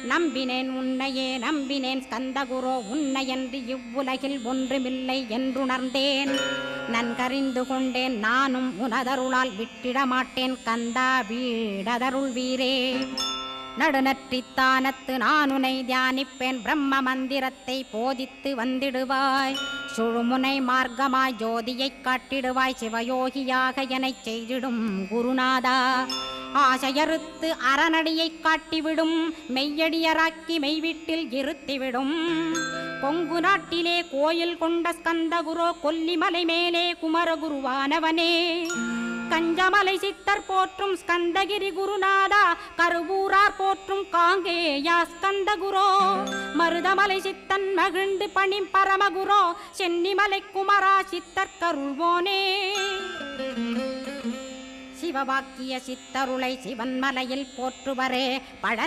நம்பினேன் உன்னையே நம்பினேன் ஸ்கந்தகுரோ உன்னையன்றி இவ்வுலகில் ஒன்றுமில்லை என்றுணர்ந்தேன். நன்கறிந்து கொண்டேன் நானும் உனதருளால் விட்டிட மாட்டேன் கந்தா வீடதருள் வீரே. நடுநற்றித்தானத்து நானுனை தியானிப்பேன் பிரம்ம மந்திரத்தை போதித்து வந்திடுவாய். சுழுமுனை மார்க்கமாய் ஜோதியைக் காட்டிடுவாய் சிவயோகியாக எனச் செய்திடும் குருநாதா. ஆசையறுத்து அறநடியைக் காட்டிவிடும் மெய்யடியராக்கி மெய்வீட்டில் இருத்திவிடும். கொங்கு நாட்டிலே கோயில் கொண்ட ஸ்கந்தகுரோ கொல்லிமலை மேலே குமரகுருவானவனே. கஞ்சமலை சித்தர் போற்றும் ஸ்கந்தகிரி குருநாதா கருவூரார் போற்றும் காங்கேயா ஸ்கந்தகுரோ. மருதமலை சித்தன் மகிழ்ந்து பணி பரமகுரோ சென்னிமலை குமரா சித்தர் கருள்வோனே. சிவவாக்கிய சித்தருளை சிவன்மலையில் போற்றுவரே பழ